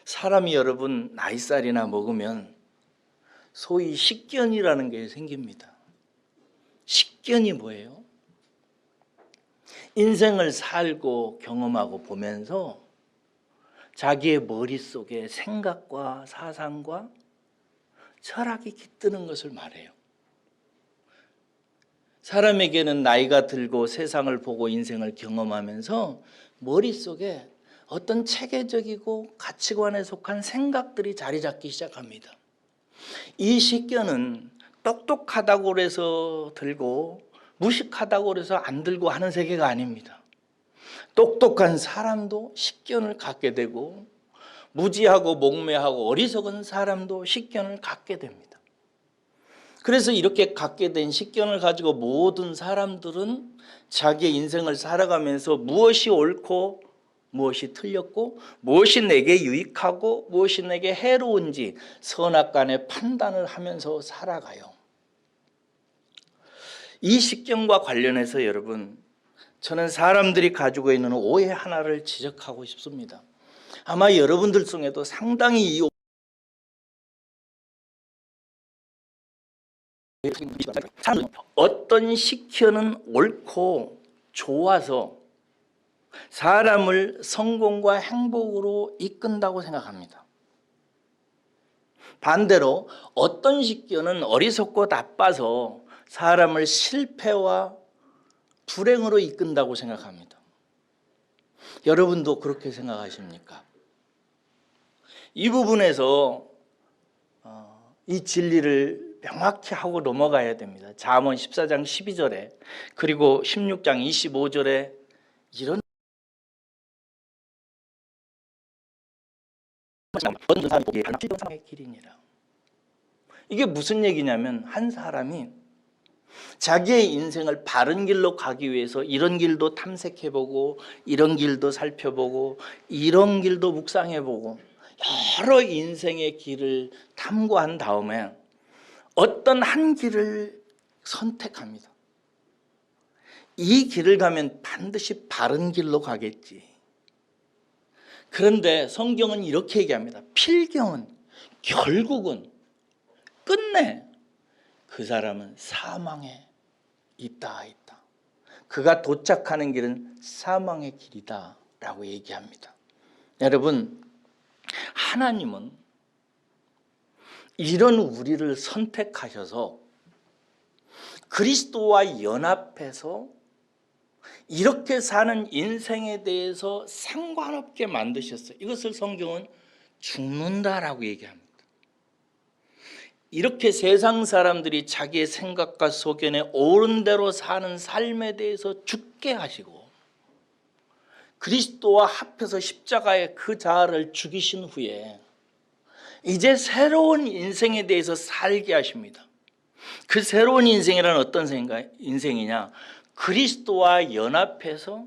사람이 여러분 나이살이나 먹으면 소위 식견이라는 게 생깁니다. 식견이 뭐예요? 인생을 살고 경험하고 보면서 자기의 머릿속에 생각과 사상과 철학이 깃드는 것을 말해요. 사람에게는 나이가 들고 세상을 보고 인생을 경험하면서 머릿속에 어떤 체계적이고 가치관에 속한 생각들이 자리 잡기 시작합니다. 이 식견은 똑똑하다고 해서 들고 무식하다고 해서 안 들고 하는 세계가 아닙니다. 똑똑한 사람도 식견을 갖게 되고 무지하고 목매하고 어리석은 사람도 식견을 갖게 됩니다. 그래서 이렇게 갖게 된 식견을 가지고 모든 사람들은 자기의 인생을 살아가면서 무엇이 옳고 무엇이 틀렸고 무엇이 내게 유익하고 무엇이 내게 해로운지 선악간의 판단을 하면서 살아가요. 이 식견과 관련해서 여러분, 저는 사람들이 가지고 있는 오해 하나를 지적하고 싶습니다. 아마 여러분들 중에도 상당히 이 어떤 식견은 옳고 좋아서 사람을 성공과 행복으로 이끈다고 생각합니다. 반대로 어떤 식견은 어리석고 나빠서 사람을 실패와 불행으로 이끈다고 생각합니다. 여러분도 그렇게 생각하십니까? 이 부분에서 이 진리를 명확히 하고 넘어가야 됩니다. 잠언 14장 12절에 그리고 16장 25절에 이런 사람의 길이니라. 이게 무슨 얘기냐면 한 사람이 자기의 인생을 바른 길로 가기 위해서 이런 길도 탐색해보고 이런 길도 살펴보고 이런 길도 묵상해보고 여러 인생의 길을 탐구한 다음에 어떤 한 길을 선택합니다. 이 길을 가면 반드시 바른 길로 가겠지. 그런데 성경은 이렇게 얘기합니다. 필경은 결국은 끝내 그 사람은 사망에 있다. 그가 도착하는 길은 사망의 길이다 라고 얘기합니다. 여러분, 하나님은 이런 우리를 선택하셔서 그리스도와 연합해서 이렇게 사는 인생에 대해서 상관없게 만드셨어요. 이것을 성경은 죽는다라고 얘기합니다. 이렇게 세상 사람들이 자기의 생각과 소견에 옳은 대로 사는 삶에 대해서 죽게 하시고 그리스도와 합해서 십자가에 그 자아를 죽이신 후에 이제 새로운 인생에 대해서 살게 하십니다. 그 새로운 인생이란 어떤 인생이냐? 그리스도와 연합해서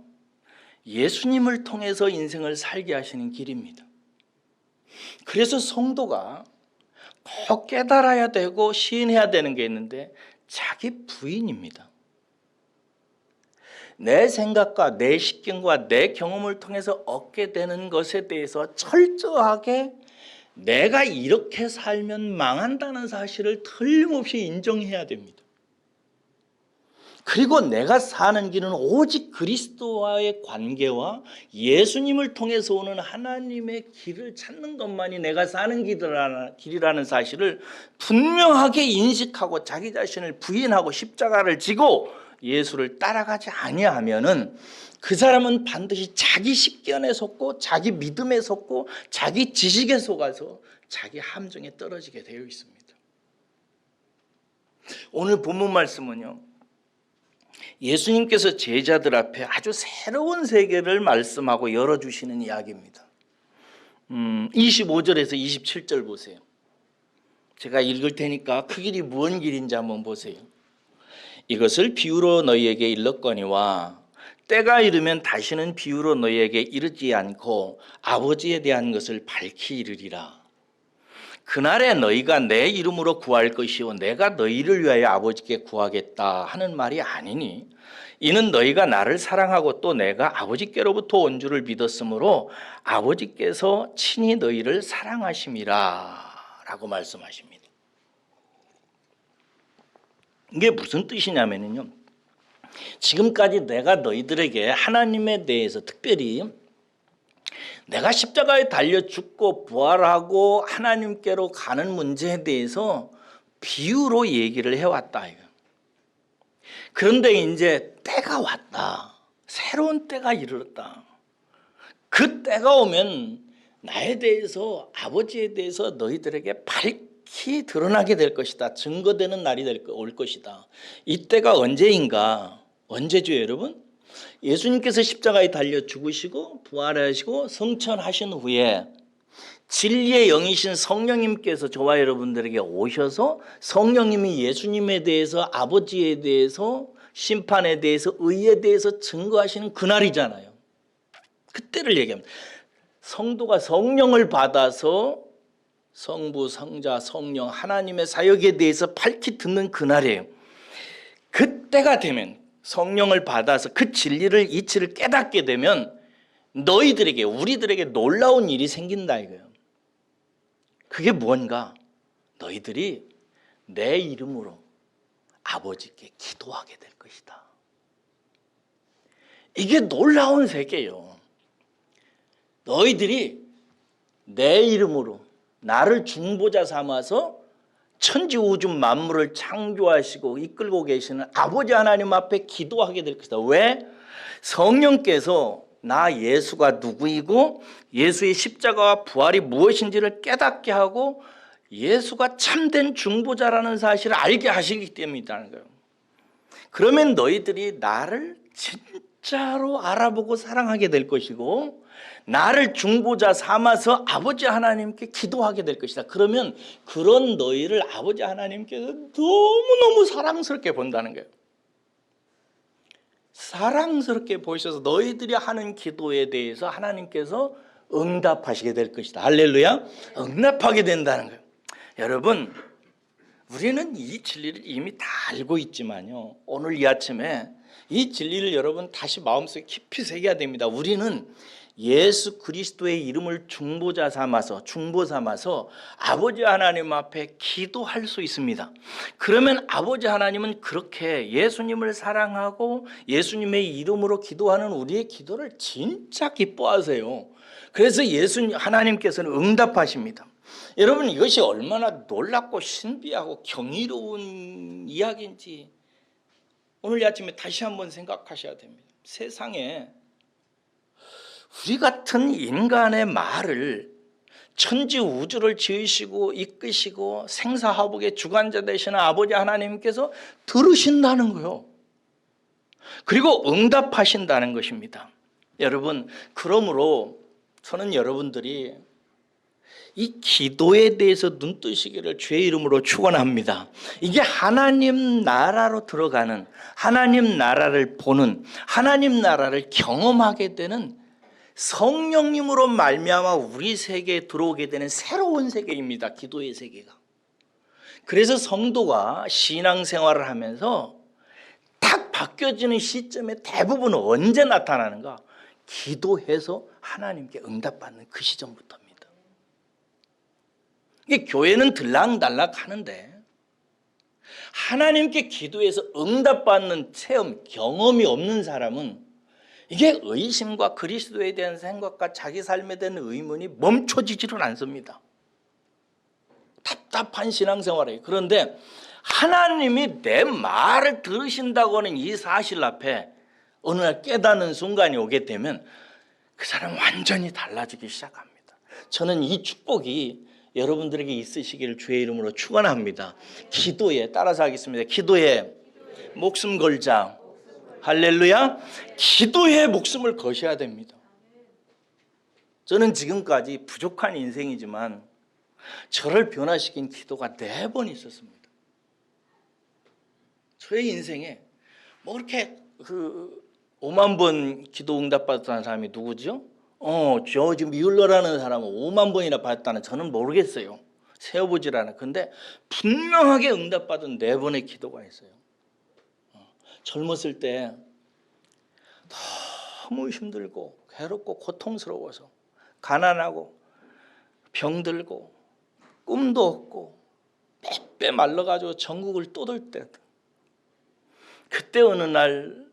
예수님을 통해서 인생을 살게 하시는 길입니다. 그래서 성도가 꼭 깨달아야 되고 시인해야 되는 게 있는데 자기 부인입니다. 내 생각과 내 식견과 내 경험을 통해서 얻게 되는 것에 대해서 철저하게 내가 이렇게 살면 망한다는 사실을 틀림없이 인정해야 됩니다. 그리고 내가 사는 길은 오직 그리스도와의 관계와 예수님을 통해서 오는 하나님의 길을 찾는 것만이 내가 사는 길이라는 사실을 분명하게 인식하고 자기 자신을 부인하고 십자가를 지고 예수를 따라가지 아니하면은 그 사람은 반드시 자기 식견에 속고 자기 믿음에 속고 자기 지식에 속아서 자기 함정에 떨어지게 되어 있습니다. 오늘 본문 말씀은요, 예수님께서 제자들 앞에 아주 새로운 세계를 말씀하고 열어주시는 이야기입니다. 25절에서 27절 보세요. 제가 읽을 테니까 그 길이 무슨 길인지 한번 보세요. 이것을 비유로 너희에게 일렀거니와 때가 이르면 다시는 비유로 너희에게 이르지 않고 아버지에 대한 것을 밝히 이르리라. 그날에 너희가 내 이름으로 구할 것이요 내가 너희를 위하여 아버지께 구하겠다 하는 말이 아니니 이는 너희가 나를 사랑하고 또 내가 아버지께로부터 온 줄을 믿었으므로 아버지께서 친히 너희를 사랑하심이라 라고 말씀하십니다. 이게 무슨 뜻이냐면요, 지금까지 내가 너희들에게 하나님에 대해서 특별히 내가 십자가에 달려 죽고 부활하고 하나님께로 가는 문제에 대해서 비유로 얘기를 해왔다. 그런데 이제 때가 왔다. 새로운 때가 이르렀다. 그 때가 오면 나에 대해서, 아버지에 대해서 너희들에게 밝히 드러나게 될 것이다. 증거되는 날이 올 것이다. 이때가 언제인가? 언제죠, 여러분? 예수님께서 십자가에 달려 죽으시고 부활하시고 성천하신 후에 진리의 영이신 성령님께서 저와 여러분들에게 오셔서 성령님이 예수님에 대해서, 아버지에 대해서, 심판에 대해서, 의에 대해서 증거하시는 그날이잖아요. 그때를 얘기합니다. 성도가 성령을 받아서 성부, 성자, 성령, 하나님의 사역에 대해서 밝히 듣는 그날이에요. 그때가 되면, 성령을 받아서 그 진리를, 이치를 깨닫게 되면 너희들에게, 우리들에게 놀라운 일이 생긴다 이거예요. 그게 뭔가? 너희들이 내 이름으로 아버지께 기도하게 될 것이다. 이게 놀라운 세계예요. 너희들이 내 이름으로 나를 중보자 삼아서 천지 우주 만물을 창조하시고 이끌고 계시는 아버지 하나님 앞에 기도하게 될 것이다. 왜? 성령께서 나 예수가 누구이고 예수의 십자가와 부활이 무엇인지를 깨닫게 하고 예수가 참된 중보자라는 사실을 알게 하시기 때문이라는 거예요. 그러면 너희들이 나를 진짜로 알아보고 사랑하게 될 것이고 나를 중보자 삼아서 아버지 하나님께 기도하게 될 것이다. 그러면 그런 너희를 아버지 하나님께서 너무너무 사랑스럽게 본다는 거예요. 사랑스럽게 보셔서 너희들이 하는 기도에 대해서 하나님께서 응답하시게 될 것이다. 할렐루야. 응답하게 된다는 거예요. 여러분, 우리는 이 진리를 이미 다 알고 있지만요, 오늘 이 아침에 이 진리를 여러분 다시 마음속에 깊이 새겨야 됩니다. 우리는 예수 그리스도의 이름을 중보자 삼아서, 중보 삼아서 아버지 하나님 앞에 기도할 수 있습니다. 그러면 아버지 하나님은 그렇게 예수님을 사랑하고 예수님의 이름으로 기도하는 우리의 기도를 진짜 기뻐하세요. 그래서 하나님께서는 응답하십니다. 여러분, 이것이 얼마나 놀랍고 신비하고 경이로운 이야기인지 오늘 아침에 다시 한번 생각하셔야 됩니다. 세상에 우리 같은 인간의 말을 천지 우주를 지으시고 이끄시고 생사화복의 주관자 되시는 아버지 하나님께서 들으신다는 거예요. 그리고 응답하신다는 것입니다. 여러분, 그러므로 저는 여러분들이 이 기도에 대해서 눈뜨시기를 주의 이름으로 축원합니다. 이게 하나님 나라로 들어가는, 하나님 나라를 보는, 하나님 나라를 경험하게 되는 성령님으로 말미암아 우리 세계에 들어오게 되는 새로운 세계입니다. 기도의 세계가. 그래서 성도가 신앙생활을 하면서 딱 바뀌어지는 시점에 대부분 언제 나타나는가? 기도해서 하나님께 응답받는 그 시점부터입니다. 이게 교회는 들락날락 하는데 하나님께 기도해서 응답받는 체험, 경험이 없는 사람은 이게 의심과 그리스도에 대한 생각과 자기 삶에 대한 의문이 멈춰지지를 않습니다. 답답한 신앙생활이에요. 그런데 하나님이 내 말을 들으신다고 하는 이 사실 앞에 어느 날 깨닫는 순간이 오게 되면 그 사람은 완전히 달라지기 시작합니다. 저는 이 축복이 여러분들에게 있으시기를 주의 이름으로 축원합니다. 기도에 따라서 하겠습니다. 기도에 목숨 걸자. 할렐루야. 기도에 목숨을 거셔야 됩니다. 저는 지금까지 부족한 인생이지만 저를 변화시킨 기도가 4번 있었습니다. 저의 인생에 뭐 그렇게 5만 번 기도 응답받았다는 사람이 누구죠? 저 지금 뮬러라는 사람은 5만 번이나 받았다는 저는 모르겠어요. 세어보질 않아. 근데 분명하게 응답받은 4번의 기도가 있어요. 젊었을 때 너무 힘들고 괴롭고 고통스러워서 가난하고 병들고 꿈도 없고 빼빼 말라가지고 전국을 떠돌 때, 그때 어느 날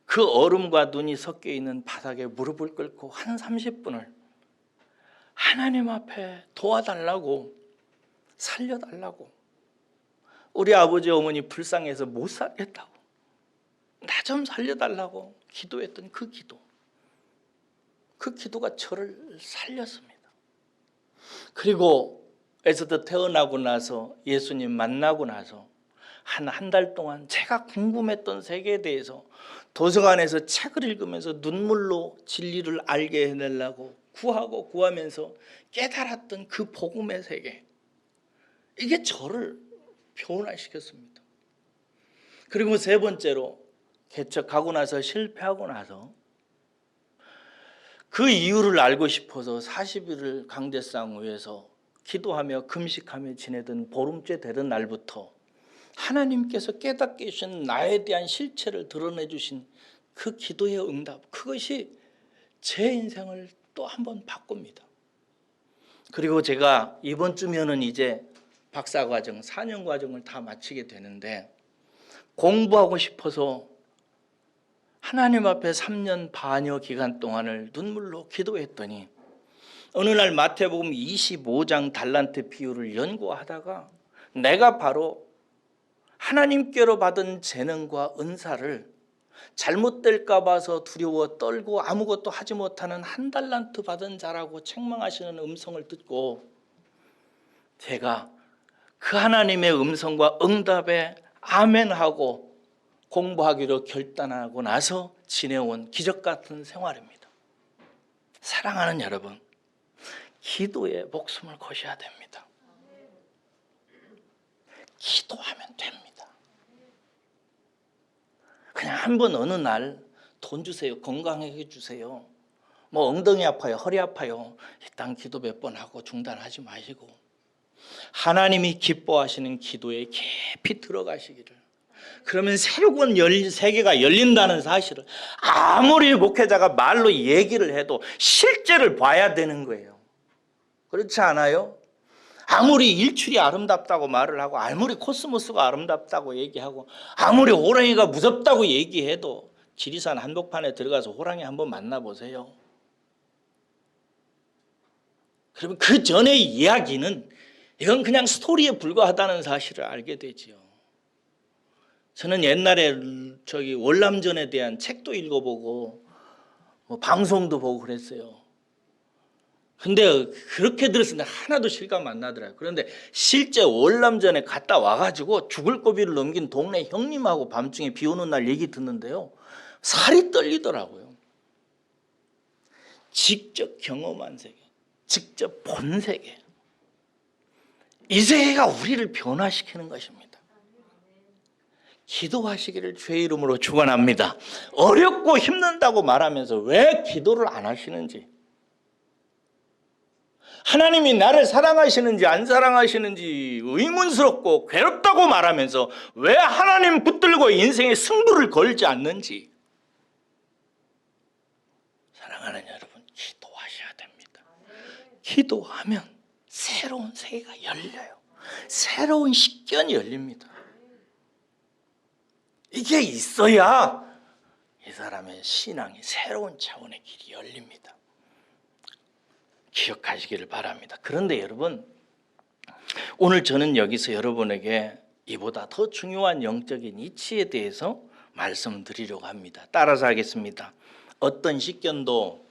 그 얼음과 눈이 섞여 있는 바닥에 무릎을 꿇고 한 30분을 하나님 앞에 도와달라고, 살려달라고, 우리 아버지 어머니 불쌍해서 못 살겠다고, 나 좀 살려달라고 기도했던 그 기도, 그 기도가 저를 살렸습니다. 그리고 에서도 태어나고 나서 예수님 만나고 나서 한 달 동안 제가 궁금했던 세계에 대해서 도서관에서 책을 읽으면서 눈물로 진리를 알게 해내려고 구하면서 깨달았던 그 복음의 세계, 이게 저를 변화시켰습니다. 그리고 3번째로 개척하고 나서 실패하고 나서 그 이유를 알고 싶어서 40일을 강대상 위에서 기도하며 금식하며 지내던 보름째 되던 날부터 하나님께서 깨닫게 해주신 나에 대한 실체를 드러내 주신 그 기도의 응답, 그것이 제 인생을 또 한 번 바꿉니다. 그리고 제가 이번 주면은 이제 박사과정, 4년 과정을 다 마치게 되는데, 공부하고 싶어서 하나님 앞에 3년 반여 기간 동안을 눈물로 기도했더니 어느 날 마태복음 25장 달란트 비유를 연구하다가 내가 바로 하나님께로 받은 재능과 은사를 잘못될까 봐서 두려워 떨고 아무것도 하지 못하는 1달란트 받은 자라고 책망하시는 음성을 듣고, 제가 그 하나님의 음성과 응답에 아멘하고 공부하기로 결단하고 나서 지내온 기적 같은 생활입니다. 사랑하는 여러분, 기도에 목숨을 거셔야 됩니다. 기도하면 됩니다. 그냥 한번 어느 날 돈 주세요, 건강하게 주세요, 뭐 엉덩이 아파요, 허리 아파요, 일단 기도 몇 번 하고 중단하지 마시고 하나님이 기뻐하시는 기도에 깊이 들어가시기를, 그러면 새로운 세계가 열린다는 사실을 아무리 목회자가 말로 얘기를 해도 실제를 봐야 되는 거예요. 그렇지 않아요? 아무리 일출이 아름답다고 말을 하고 아무리 코스모스가 아름답다고 얘기하고 아무리 호랑이가 무섭다고 얘기해도 지리산 한복판에 들어가서 호랑이 한번 만나보세요. 그러면 그 전의 이야기는 이건 그냥 스토리에 불과하다는 사실을 알게 되지요. 저는 옛날에 월남전에 대한 책도 읽어보고 방송도 보고 그랬어요. 근데 그렇게 들었을 때 하나도 실감 안 나더라고요. 그런데 실제 월남전에 갔다 와가지고 죽을 고비를 넘긴 동네 형님하고 밤중에 비 오는 날 얘기 듣는데요, 살이 떨리더라고요. 직접 경험한 세계, 직접 본 세계, 이 세계가 우리를 변화시키는 것입니다. 기도하시기를 주의 이름으로 축원합니다. 어렵고 힘든다고 말하면서 왜 기도를 안 하시는지, 하나님이 나를 사랑하시는지 안 사랑하시는지 의문스럽고 괴롭다고 말하면서 왜 하나님 붙들고 인생의 승부를 걸지 않는지, 사랑하는 여러분, 기도하셔야 됩니다. 기도하면 새로운 세계가 열려요. 새로운 식견이 열립니다. 이게 있어야 이 사람의 신앙이 새로운 차원의 길이 열립니다. 기억하시기를 바랍니다. 그런데 여러분, 오늘 저는 여기서 여러분에게 이보다 더 중요한 영적인 이치에 대해서 말씀드리려고 합니다. 따라서 하겠습니다. 어떤 식견도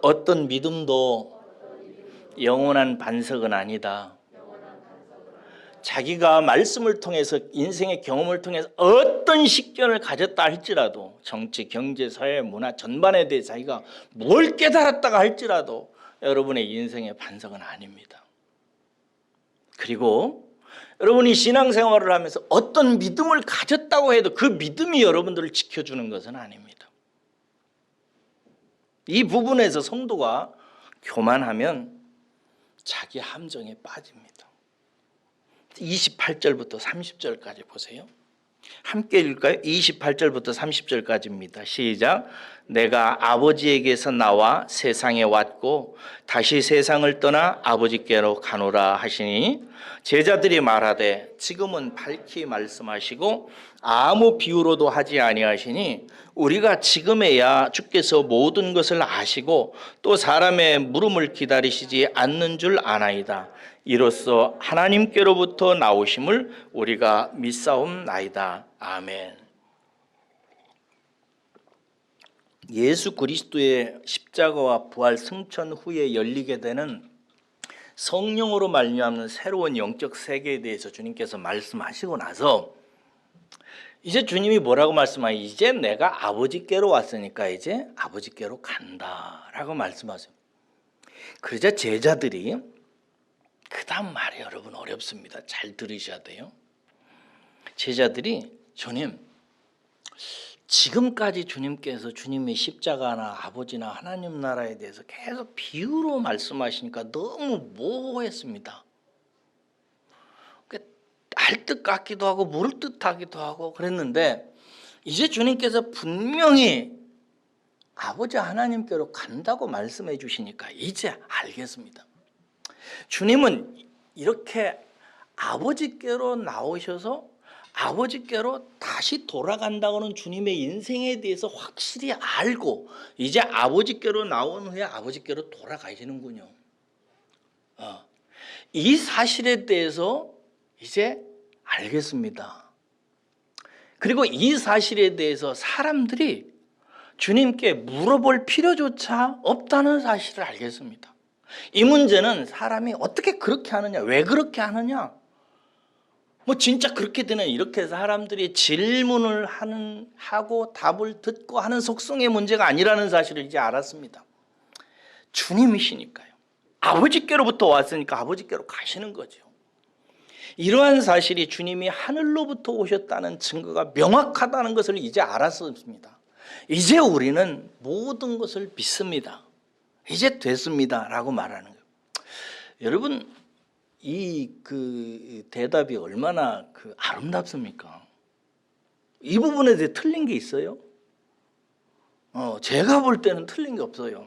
어떤 믿음도 영원한 반석은 아니다. 자기가 말씀을 통해서 인생의 경험을 통해서 어떤 식견을 가졌다 할지라도, 정치, 경제, 사회, 문화 전반에 대해 자기가 뭘 깨달았다가 할지라도 여러분의 인생의 반석은 아닙니다. 그리고 여러분이 신앙생활을 하면서 어떤 믿음을 가졌다고 해도 그 믿음이 여러분들을 지켜주는 것은 아닙니다. 이 부분에서 성도가 교만하면 자기 함정에 빠집니다. 28절부터 30절까지 보세요. 함께 읽을까요? 28절부터 30절까지입니다. 시작. 내가 아버지에게서 나와 세상에 왔고 다시 세상을 떠나 아버지께로 가노라 하시니 제자들이 말하되 지금은 밝히 말씀하시고 아무 비유로도 하지 아니하시니 우리가 지금에야 주께서 모든 것을 아시고 또 사람의 물음을 기다리시지 않는 줄 아나이다. 이로써 하나님께로부터 나오심을 우리가 믿사옵나이다. 아멘. 예수 그리스도의 십자가와 부활 승천 후에 열리게 되는 성령으로 말미암는 새로운 영적 세계에 대해서 주님께서 말씀하시고 나서 이제 주님이 뭐라고 말씀하세요? 이제 내가 아버지께로 왔으니까 이제 아버지께로 간다라고 말씀하세요. 그러자 제자들이 그 다음 말이 여러분 어렵습니다. 잘 들으셔야 돼요. 제자들이 주님, 지금까지 주님께서 주님의 십자가나 아버지나 하나님 나라에 대해서 계속 비유로 말씀하시니까 너무 모호했습니다. 알 듯 같기도 하고 모를 듯 하기도 하고 그랬는데 이제 주님께서 분명히 아버지 하나님께로 간다고 말씀해 주시니까 이제 알겠습니다. 주님은 이렇게 아버지께로 나오셔서 아버지께로 다시 돌아간다고는 주님의 인생에 대해서 확실히 알고 이제 아버지께로 나온 후에 아버지께로 돌아가시는군요. 이 사실에 대해서 이제 알겠습니다. 그리고 이 사실에 대해서 사람들이 주님께 물어볼 필요조차 없다는 사실을 알겠습니다. 이 문제는 사람이 어떻게 그렇게 하느냐, 왜 그렇게 하느냐, 뭐 진짜 그렇게 되는 이렇게 해서 사람들이 질문을 하고 답을 듣고 하는 속성의 문제가 아니라는 사실을 이제 알았습니다. 주님이시니까요. 아버지께로부터 왔으니까 아버지께로 가시는 거죠. 이러한 사실이 주님이 하늘로부터 오셨다는 증거가 명확하다는 것을 이제 알았습니다. 이제 우리는 모든 것을 믿습니다. 이제 됐습니다 라고 말하는 거예요. 여러분, 이 대답이 얼마나 아름답습니까? 이 부분에 대해 틀린 게 있어요? 제가 볼 때는 틀린 게 없어요.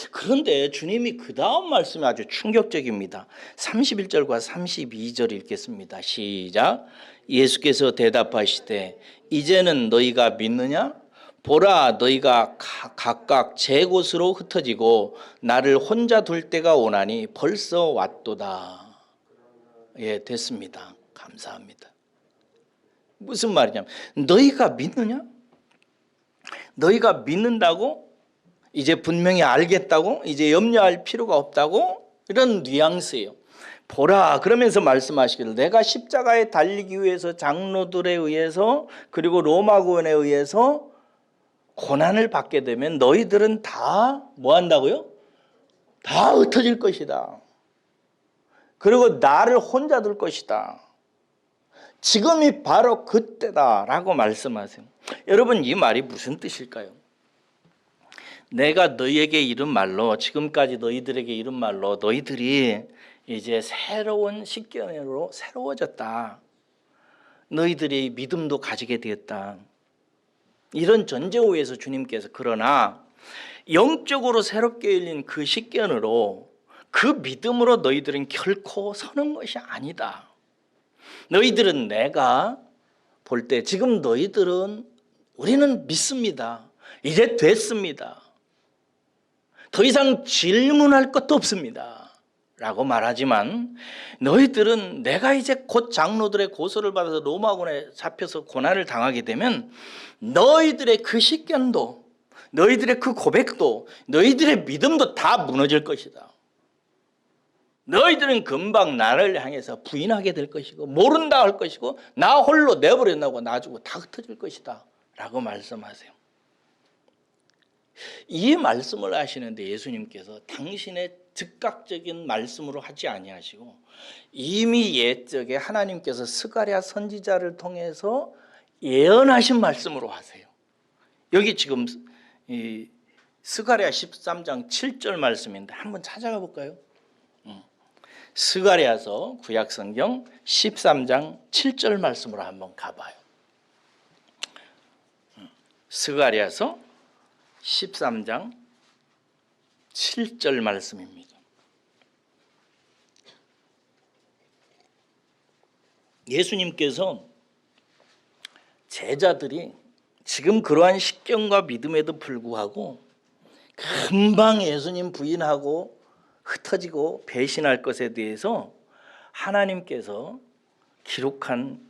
그런데 주님이 그 다음 말씀이 아주 충격적입니다. 31절과 32절 읽겠습니다. 시작. 예수께서 대답하시되 이제는 너희가 믿느냐? 보라, 너희가 각각 제 곳으로 흩어지고 나를 혼자 둘 때가 오나니 벌써 왔도다. 예, 됐습니다. 감사합니다. 무슨 말이냐면 너희가 믿느냐? 너희가 믿는다고? 이제 분명히 알겠다고? 이제 염려할 필요가 없다고? 이런 뉘앙스예요. 보라, 그러면서 말씀하시기를 내가 십자가에 달리기 위해서 장로들에 의해서 그리고 로마군에 의해서 고난을 받게 되면 너희들은 다 뭐 한다고요? 다 흩어질 것이다. 그리고 나를 혼자 둘 것이다. 지금이 바로 그때다라고 말씀하세요. 여러분, 이 말이 무슨 뜻일까요? 내가 너희에게 이른 말로, 지금까지 너희들에게 이른 말로 너희들이 이제 새로운 식견으로 새로워졌다. 너희들이 믿음도 가지게 되었다. 이런 전제오에서 주님께서 그러나 영적으로 새롭게 열린 그 식견으로 그 믿음으로 너희들은 결코 서는 것이 아니다. 너희들은 내가 볼 때 지금 너희들은 우리는 믿습니다. 이제 됐습니다. 더 이상 질문할 것도 없습니다. 라고 말하지만 너희들은 내가 이제 곧 장로들의 고소를 받아서 로마군에 잡혀서 고난을 당하게 되면 너희들의 그 식견도 너희들의 그 고백도 너희들의 믿음도 다 무너질 것이다. 너희들은 금방 나를 향해서 부인하게 될 것이고 모른다 할 것이고 나 홀로 내버려놓고 놔주고 다 흩어질 것이다 라고 말씀하세요. 이 말씀을 하시는데 예수님께서 당신의 즉각적인 말씀으로 하지 아니하시고 이미 옛적에 하나님께서 스가랴 선지자를 통해서 예언하신 말씀으로 하세요. 여기 지금 이 스가랴 13장 7절 말씀인데 한번 찾아가 볼까요? 스가랴서 구약성경 13장 7절 말씀으로 한번 가봐요. 스가랴서 13장 7절 말씀입니다. 예수님께서 제자들이 지금 그러한 식견과 믿음에도 불구하고 금방 예수님 부인하고 흩어지고 배신할 것에 대해서 하나님께서 기록한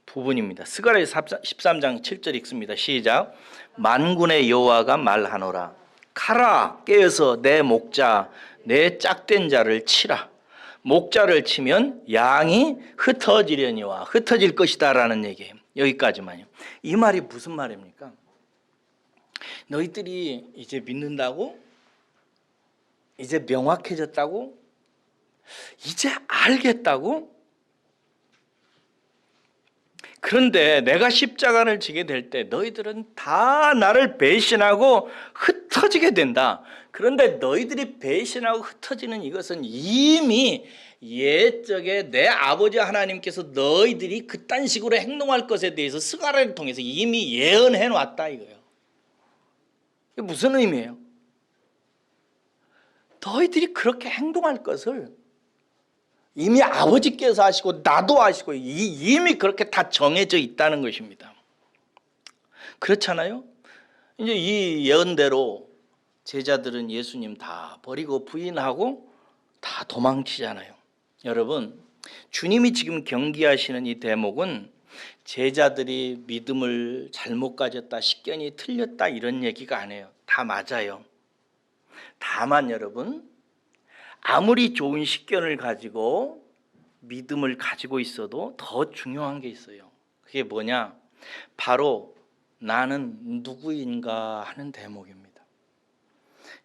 부분입니다. 스가랴 13장 7절 읽습니다. 시작. 만군의 여호와가 말하노라. 가라 깨어서 내 목자 내 짝된 자를 치라. 목자를 치면 양이 흩어지려니와 흩어질 것이다 라는 얘기예요. 여기까지만요. 이 말이 무슨 말입니까? 너희들이 이제 믿는다고? 이제 명확해졌다고? 이제 알겠다고? 그런데 내가 십자가를 지게 될 때 너희들은 다 나를 배신하고 흩어지게 된다. 그런데 너희들이 배신하고 흩어지는 이것은 이미 옛적에 내 아버지 하나님께서 너희들이 그딴 식으로 행동할 것에 대해서 스가랴를 통해서 이미 예언해 놨다 이거예요. 이게 무슨 의미예요? 너희들이 그렇게 행동할 것을 이미 아버지께서 하시고 나도 하시고 이미 그렇게 다 정해져 있다는 것입니다. 그렇잖아요? 이제 이 예언대로 제자들은 예수님 다 버리고 부인하고 다 도망치잖아요. 여러분, 주님이 지금 경기하시는 이 대목은 제자들이 믿음을 잘못 가졌다, 식견이 틀렸다 이런 얘기가 아니에요. 다 맞아요. 다만 여러분, 아무리 좋은 식견을 가지고 믿음을 가지고 있어도 더 중요한 게 있어요. 그게 뭐냐? 바로 나는 누구인가 하는 대목입니다.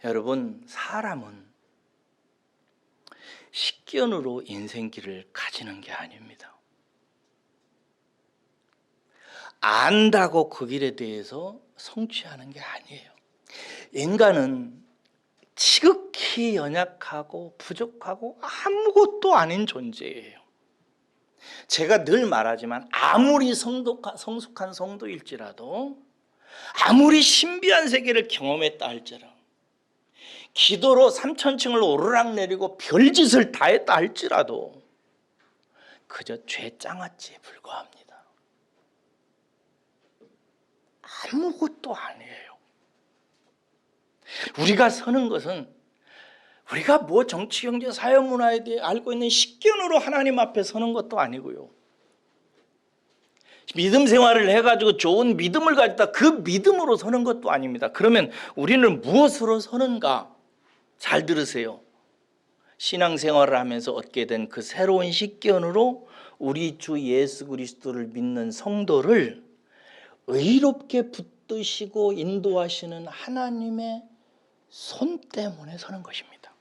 여러분, 사람은 식견으로 인생길을 가지는 게 아닙니다. 안다고 그 길에 대해서 성취하는 게 아니에요. 인간은 지극히 연약하고 부족하고 아무것도 아닌 존재예요. 제가 늘 말하지만 아무리 성숙한 성도일지라도 아무리 신비한 세계를 경험했다 할지라도 기도로 3000층을 오르락내리고 별짓을 다 했다 할지라도 그저 죄장아찌에 불과합니다. 아무것도 아니에요. 우리가 서는 것은 우리가 뭐 정치, 경제, 사회, 문화에 대해 알고 있는 식견으로 하나님 앞에 서는 것도 아니고요. 믿음 생활을 해가지고 좋은 믿음을 가졌다 그 믿음으로 서는 것도 아닙니다. 그러면 우리는 무엇으로 서는가? 잘 들으세요. 신앙생활을 하면서 얻게 된 그 새로운 식견으로 우리 주 예수 그리스도를 믿는 성도를 의롭게 붙드시고 인도하시는 하나님의 손 때문에 서는 것입니다.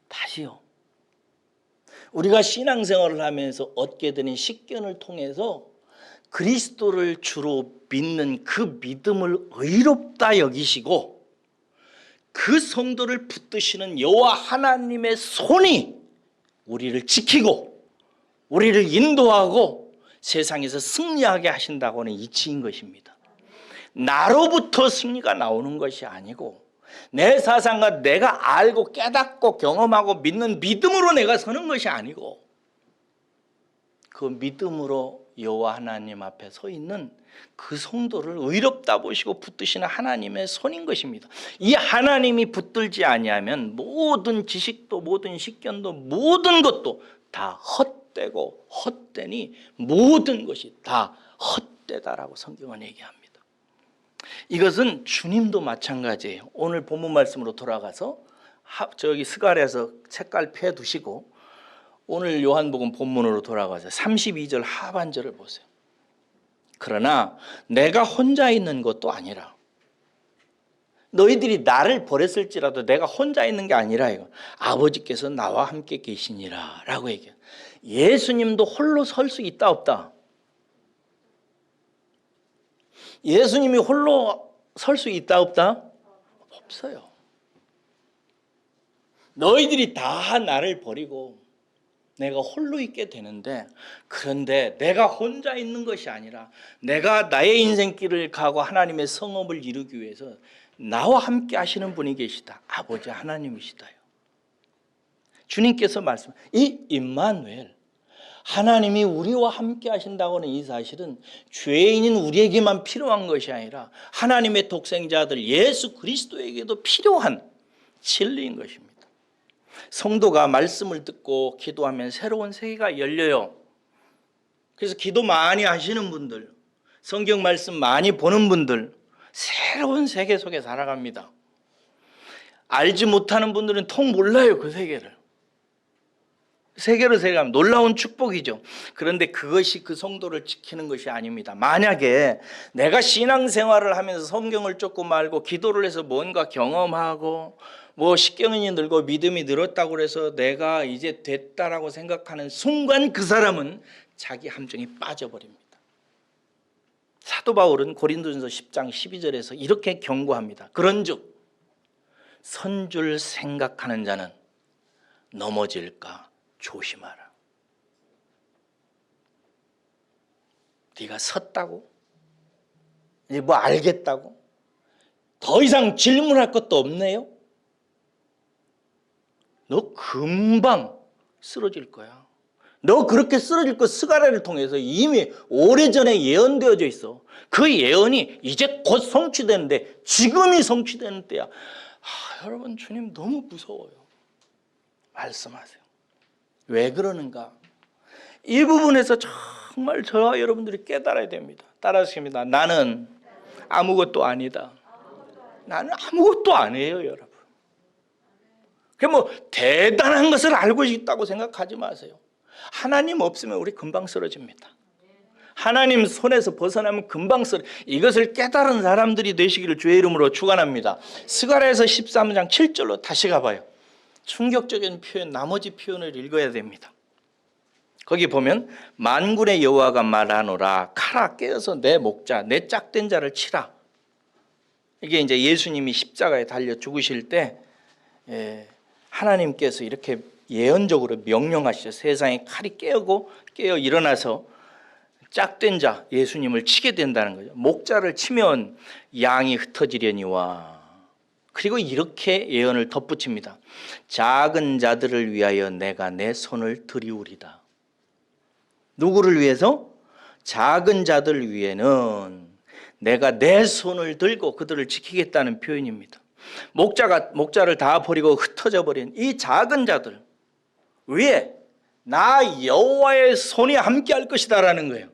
다시요. 우리가 신앙생활을 하면서 얻게 되는 식견을 통해서 그리스도를 주로 믿는 그 믿음을 의롭다 여기시고 그 성도를 붙드시는 여호와 하나님의 손이 우리를 지키고 우리를 인도하고 세상에서 승리하게 하신다고 하는 이치인 것입니다. 나로부터 승리가 나오는 것이 아니고 내 사상과 내가 알고 깨닫고 경험하고 믿는 믿음으로 내가 서는 것이 아니고 그 믿음으로 여호와 하나님 앞에 서 있는 그 성도를 의롭다 보시고 붙드시는 하나님의 손인 것입니다. 이 하나님이 붙들지 아니하면 모든 지식도 모든 식견도 모든 것도 다 헛되고 헛되니 모든 것이 다 헛되다라고 성경은 얘기합니다. 이것은 주님도 마찬가지예요. 오늘 본문 말씀으로 돌아가서 저기 스가랴에서 책갈 펴 두시고 오늘 요한복음 본문으로 돌아가서 32절 하반절을 보세요. 그러나 내가 혼자 있는 것도 아니라 너희들이 나를 버렸을지라도 내가 혼자 있는 게 아니라 이거 아버지께서 나와 함께 계시니라 라고 얘기해요. 예수님도 홀로 설 수 있다 없다? 예수님이 홀로 설 수 있다 없다? 없어요. 너희들이 다 나를 버리고 내가 홀로 있게 되는데, 그런데 내가 혼자 있는 것이 아니라 내가 나의 인생길을 가고 하나님의 성업을 이루기 위해서 나와 함께 하시는 분이 계시다. 아버지 하나님이시다요. 주님께서 말씀, 이 임마누엘, 하나님이 우리와 함께 하신다고 하는 이 사실은 죄인인 우리에게만 필요한 것이 아니라 하나님의 독생자들 예수 그리스도에게도 필요한 진리인 것입니다. 성도가 말씀을 듣고 기도하면 새로운 세계가 열려요. 그래서 기도 많이 하시는 분들, 성경 말씀 많이 보는 분들, 새로운 세계 속에 살아갑니다. 알지 못하는 분들은 통 몰라요. 그 세계를. 세계로 살아가면 놀라운 축복이죠. 그런데 그것이 그 성도를 지키는 것이 아닙니다. 만약에 내가 신앙생활을 하면서 성경을 조금 알고 기도를 해서 뭔가 경험하고 뭐 십경년이 늘고 믿음이 늘었다고 해서 내가 이제 됐다라고 생각하는 순간 그 사람은 자기 함정에 빠져버립니다. 사도 바울은 고린도전서 10장 12절에서 이렇게 경고합니다. 그런즉 선줄 생각하는 자는 넘어질까 조심하라. 네가 섰다고? 이제 뭐 알겠다고? 더 이상 질문할 것도 없네요? 너 금방 쓰러질 거야. 너 그렇게 쓰러질 거 스가랴를 통해서 이미 오래전에 예언되어져 있어. 그 예언이 이제 곧 성취되는데 지금이 성취되는 때야. 여러분, 주님 너무 무서워요. 말씀하세요. 왜 그러는가? 이 부분에서 정말 저와 여러분들이 깨달아야 됩니다. 따라하십니다. 나는 아무것도 아니다. 나는 아무것도 아니에요, 여러분. 그 뭐 대단한 것을 알고 있다고 생각하지 마세요. 하나님 없으면 우리 금방 쓰러집니다. 하나님 손에서 벗어나면 금방 이것을 깨달은 사람들이 되시기를 주의 이름으로 축원합니다. 스가랴에서 13장 7절로 다시 가봐요. 충격적인 표현, 나머지 표현을 읽어야 됩니다. 거기 보면 만군의 여호와가 말하노라, 칼아 깨어서 내 목자 내 짝된 자를 치라. 이게 이제 예수님이 십자가에 달려 죽으실 때 하나님께서 이렇게 예언적으로 명령하시죠. 세상에 칼이 깨어 일어나서 짝된 자 예수님을 치게 된다는 거죠. 목자를 치면 양이 흩어지려니와. 그리고 이렇게 예언을 덧붙입니다. 작은 자들을 위하여 내가 내 손을 들이우리다. 누구를 위해서? 작은 자들 위에는 내가 내 손을 들고 그들을 지키겠다는 표현입니다. 목자를 다 버리고 흩어져 버린 이 작은 자들 위에 나 여호와의 손이 함께 할 것이다라는 거예요.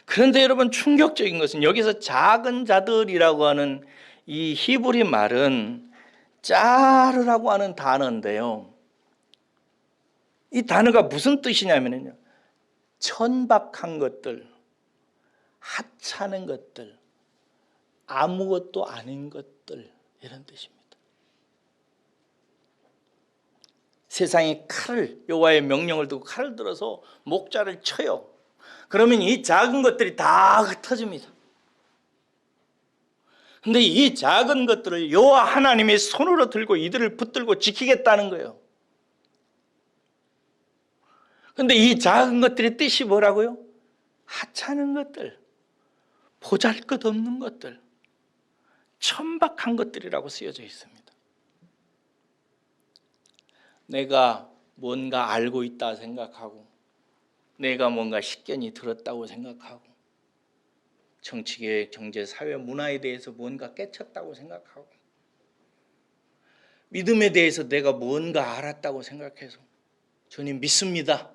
그런데 여러분, 충격적인 것은 여기서 작은 자들이라고 하는 이 히브리 말은 짜르라고 하는 단어인데요. 이 단어가 무슨 뜻이냐면요, 천박한 것들, 하찮은 것들, 아무것도 아닌 것들, 이런 뜻입니다. 세상에 칼을, 여호와의 명령을 두고 칼을 들어서 목자를 쳐요. 그러면 이 작은 것들이 다 흩어집니다. 근데 이 작은 것들을 여호와 하나님이 손으로 들고 이들을 붙들고 지키겠다는 거예요. 근데 이 작은 것들의 뜻이 뭐라고요? 하찮은 것들, 보잘것없는 것들, 천박한 것들이라고 쓰여져 있습니다. 내가 뭔가 알고 있다 생각하고, 내가 뭔가 식견이 들었다고 생각하고, 정치계획, 경제, 사회, 문화에 대해서 뭔가 깨쳤다고 생각하고, 믿음에 대해서 내가 뭔가 알았다고 생각해서 주님 믿습니다.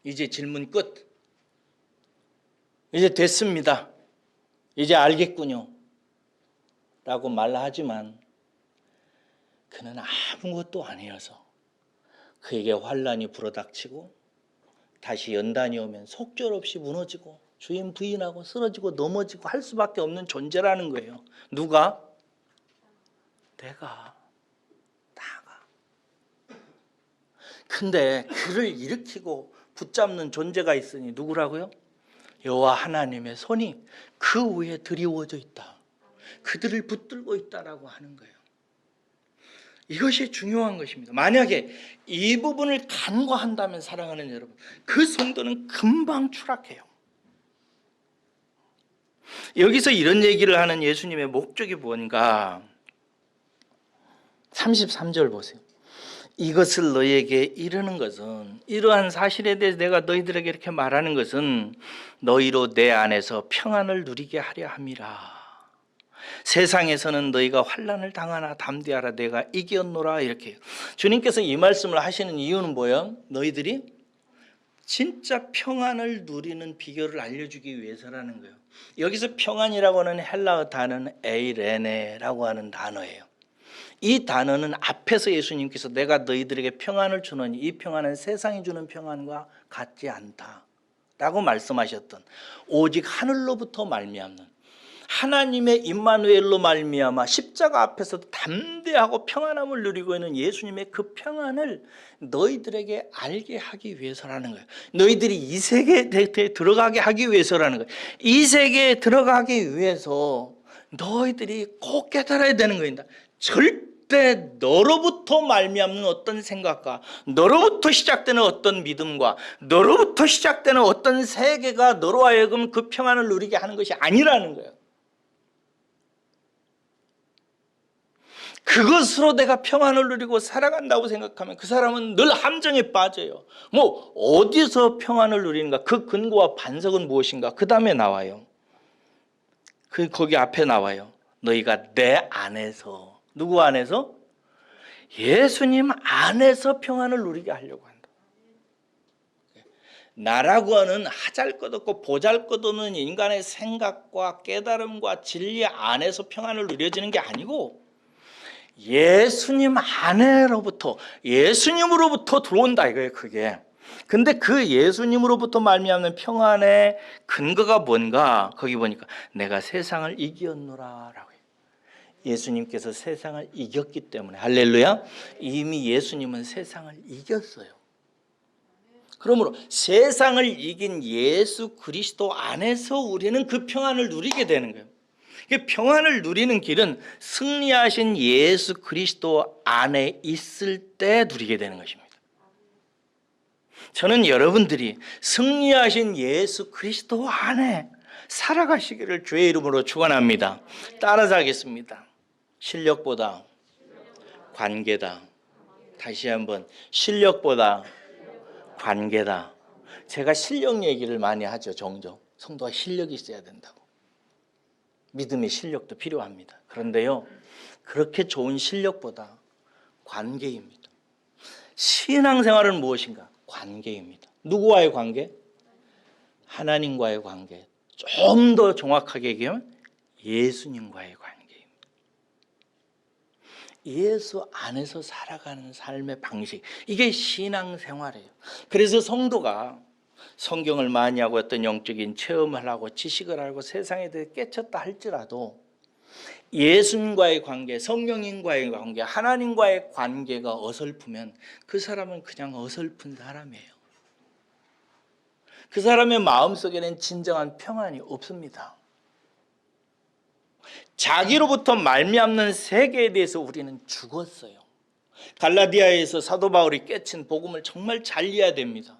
이제 질문 끝. 이제 됐습니다. 이제 알겠군요. 라고 말하지만 그는 아무것도 아니어서 그에게 환란이 불어닥치고 다시 연단이 오면 속절없이 무너지고 주인 부인하고 쓰러지고 넘어지고 할 수밖에 없는 존재라는 거예요. 누가? 내가. 근데 그를 일으키고 붙잡는 존재가 있으니 누구라고요? 여호와 하나님의 손이 그 위에 드리워져 있다. 그들을 붙들고 있다라고 하는 거예요. 이것이 중요한 것입니다. 만약에 이 부분을 간과한다면 사랑하는 여러분, 그 성도는 금방 추락해요. 여기서 이런 얘기를 하는 예수님의 목적이 뭔가? 33절 보세요. 이것을 너희에게 이르는 것은, 이러한 사실에 대해서 내가 너희들에게 이렇게 말하는 것은 너희로 내 안에서 평안을 누리게 하려 함이라. 세상에서는 너희가 환난을 당하나 담대하라, 내가 이겼노라. 이렇게 주님께서 이 말씀을 하시는 이유는 뭐예요? 너희들이 진짜 평안을 누리는 비결을 알려주기 위해서라는 거예요. 여기서 평안이라고 하는 헬라어 단어는 에이레네라고 하는 단어예요. 이 단어는 앞에서 예수님께서 내가 너희들에게 평안을 주노니 이 평안은 세상이 주는 평안과 같지 않다 라고 말씀하셨던, 오직 하늘로부터 말미암는 하나님의 임마누엘로 말미암아 십자가 앞에서 담대하고 평안함을 누리고 있는 예수님의 그 평안을 너희들에게 알게 하기 위해서라는 거예요. 너희들이 이 세계에 들어가게 하기 위해서라는 거예요. 이 세계에 들어가기 위해서 너희들이 꼭 깨달아야 되는 겁니다. 절대 너로부터 말미암는 어떤 생각과 너로부터 시작되는 어떤 믿음과 너로부터 시작되는 어떤 세계가 너로 하여금 그 평안을 누리게 하는 것이 아니라는 거예요. 그것으로 내가 평안을 누리고 살아간다고 생각하면 그 사람은 늘 함정에 빠져요. 뭐 어디서 평안을 누리는가? 그 근거와 반석은 무엇인가? 그 다음에 나와요. 거기 앞에 나와요. 너희가 내 안에서, 누구 안에서? 예수님 안에서 평안을 누리게 하려고 한다. 나라고 하는 하잘것없고 보잘것없는 인간의 생각과 깨달음과 진리 안에서 평안을 누려지는 게 아니고 예수님 안에로부터, 예수님으로부터 들어온다 이거예요. 그게. 근데 그 예수님으로부터 말미암는 평안의 근거가 뭔가? 거기 보니까 내가 세상을 이겼노라 라고 해요. 예수님께서 세상을 이겼기 때문에, 할렐루야, 이미 예수님은 세상을 이겼어요. 그러므로 세상을 이긴 예수 그리스도 안에서 우리는 그 평안을 누리게 되는 거예요. 평안을 누리는 길은 승리하신 예수 그리스도 안에 있을 때 누리게 되는 것입니다. 저는 여러분들이 승리하신 예수 그리스도 안에 살아가시기를 주의 이름으로 축원합니다. 따라서 하겠습니다. 실력보다 관계다. 다시 한번, 실력보다 관계다. 제가 실력 얘기를 많이 하죠. 종종 성도가 실력이 있어야 된다고. 믿음의 실력도 필요합니다. 그런데요, 그렇게 좋은 실력보다 관계입니다. 신앙생활은 무엇인가? 관계입니다. 누구와의 관계? 하나님과의 관계. 좀 더 정확하게 얘기하면 예수님과의 관계입니다. 예수 안에서 살아가는 삶의 방식, 이게 신앙생활이에요. 그래서 성도가 성경을 많이 하고 어떤 영적인 체험을 하고 지식을 알고 세상에 대해 깨쳤다 할지라도 예수님과의 관계, 성령님과의 관계, 하나님과의 관계가 어설프면 그 사람은 그냥 어설픈 사람이에요. 그 사람의 마음속에는 진정한 평안이 없습니다. 자기로부터 말미암는 세계에 대해서 우리는 죽었어요. 갈라디아에서 사도 바울이 깨친 복음을 정말 잘 이해해야 됩니다.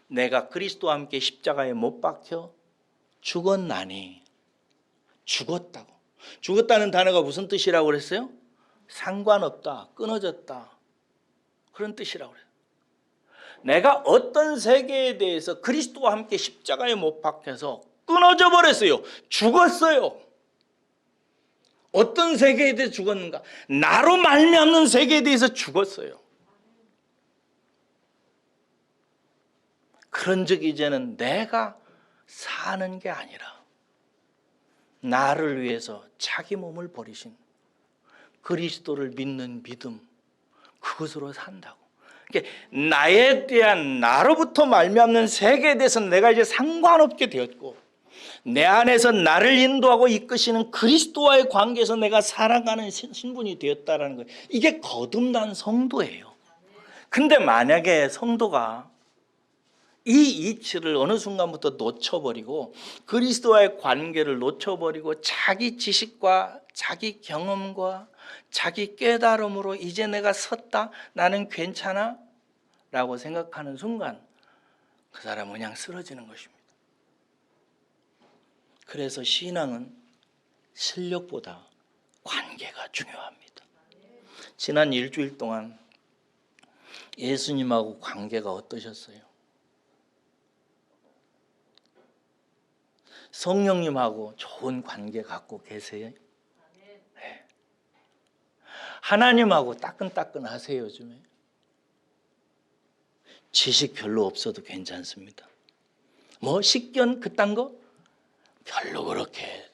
내가 그리스도와 함께 십자가에 못 박혀 죽었나니, 죽었다고. 죽었다는 단어가 무슨 뜻이라고 그랬어요? 상관없다, 끊어졌다, 그런 뜻이라고 그래요. 내가 어떤 세계에 대해서 그리스도와 함께 십자가에 못 박혀서 끊어져 버렸어요. 죽었어요. 어떤 세계에 대해서 죽었는가? 나로 말미암는 세계에 대해서 죽었어요. 그런 적 이제는 내가 사는 게 아니라 나를 위해서 자기 몸을 버리신 그리스도를 믿는 믿음, 그것으로 산다고. 그러니까 나에 대한, 나로부터 말미암는 세계에 대해서는 내가 이제 상관없게 되었고, 내 안에서 나를 인도하고 이끄시는 그리스도와의 관계에서 내가 살아가는 신분이 되었다는 거예요. 이게 거듭난 성도예요. 근데 만약에 성도가 이 이치를 어느 순간부터 놓쳐버리고 그리스도와의 관계를 놓쳐버리고 자기 지식과 자기 경험과 자기 깨달음으로 이제 내가 섰다, 나는 괜찮아 라고 생각하는 순간 그 사람은 그냥 쓰러지는 것입니다. 그래서 신앙은 실력보다 관계가 중요합니다. 지난 일주일 동안 예수님하고 관계가 어떠셨어요? 성령님하고 좋은 관계 갖고 계세요? 네. 하나님하고 따끈따끈하세요, 요즘에? 지식 별로 없어도 괜찮습니다. 뭐 식견 그딴 거 별로 그렇게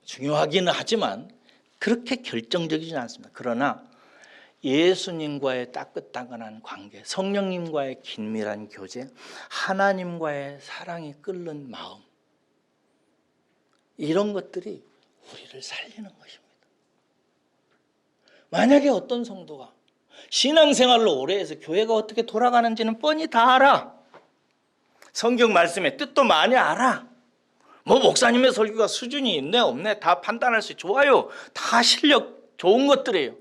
중요하기는 하지만 그렇게 결정적이지 않습니다. 그러나 예수님과의 따끈따끈한 관계, 성령님과의 긴밀한 교제, 하나님과의 사랑이 끓는 마음, 이런 것들이 우리를 살리는 것입니다. 만약에 어떤 성도가 신앙생활을 오래 해서 교회가 어떻게 돌아가는지는 뻔히 다 알아. 성경 말씀의 뜻도 많이 알아. 뭐 목사님의 설교가 수준이 있네 없네 다 판단할 수 좋아요. 다 실력 좋은 것들이에요.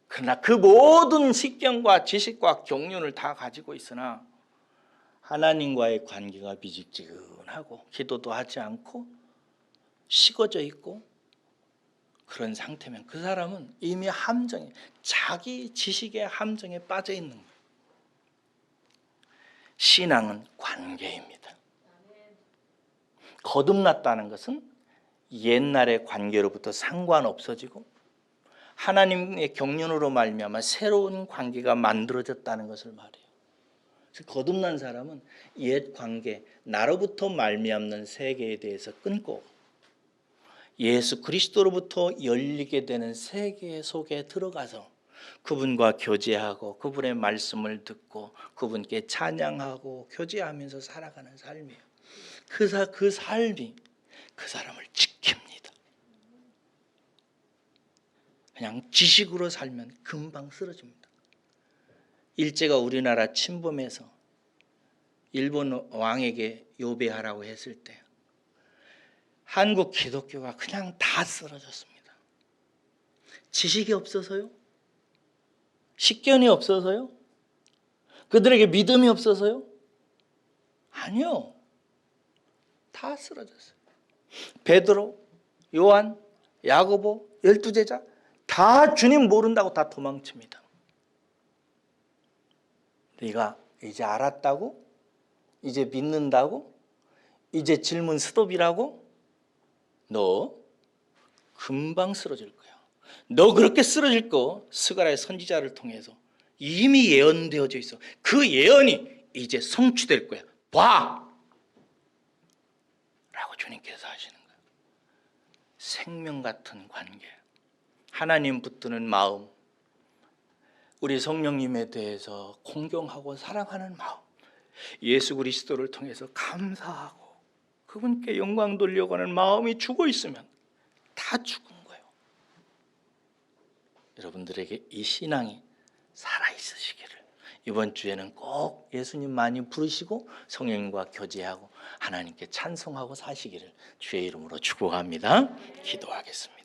그러나 그 모든 식견과 지식과 경륜을 다 가지고 있으나 하나님과의 관계가 미직지근하고 기도도 하지 않고 식어져 있고 그런 상태면 그 사람은 이미 함정에, 자기 지식의 함정에 빠져 있는 거예요. 신앙은 관계입니다. 거듭났다는 것은 옛날의 관계로부터 상관없어지고 하나님의 경륜으로 말미암아 새로운 관계가 만들어졌다는 것을 말해요. 거듭난 사람은 옛 관계, 나로부터 말미암는 세계에 대해서 끊고 예수 그리스도로부터 열리게 되는 세계 속에 들어가서 그분과 교제하고 그분의 말씀을 듣고 그분께 찬양하고 교제하면서 살아가는 삶이에요. 그 삶이 그 사람을 지킵니다. 그냥 지식으로 살면 금방 쓰러집니다. 일제가 우리나라 침범해서 일본 왕에게 요배하라고 했을 때 한국 기독교가 그냥 다 쓰러졌습니다. 지식이 없어서요? 식견이 없어서요? 그들에게 믿음이 없어서요? 아니요. 다 쓰러졌어요. 베드로, 요한, 야고보, 12제자 다 주님 모른다고 다 도망칩니다. 네가 이제 알았다고? 이제 믿는다고? 이제 질문 스톱이라고? 너 금방 쓰러질 거야. 너 그렇게 쓰러질 거 스가랴의 선지자를 통해서 이미 예언되어져 있어. 그 예언이 이제 성취될 거야. 봐! 라고 주님께서 하시는 거예요. 생명 같은 관계, 하나님 붙드는 마음, 우리 성령님에 대해서 공경하고 사랑하는 마음, 예수 그리스도를 통해서 감사하고 그분께 영광 돌려고 하는 마음이 죽어 있으면 다 죽은 거예요. 여러분들에게 이 신앙이 살아있으시기를 이번 주에는 꼭 예수님 많이 부르시고 성령님과 교제하고 하나님께 찬송하고 사시기를 주의 이름으로 축복합니다. 기도하겠습니다.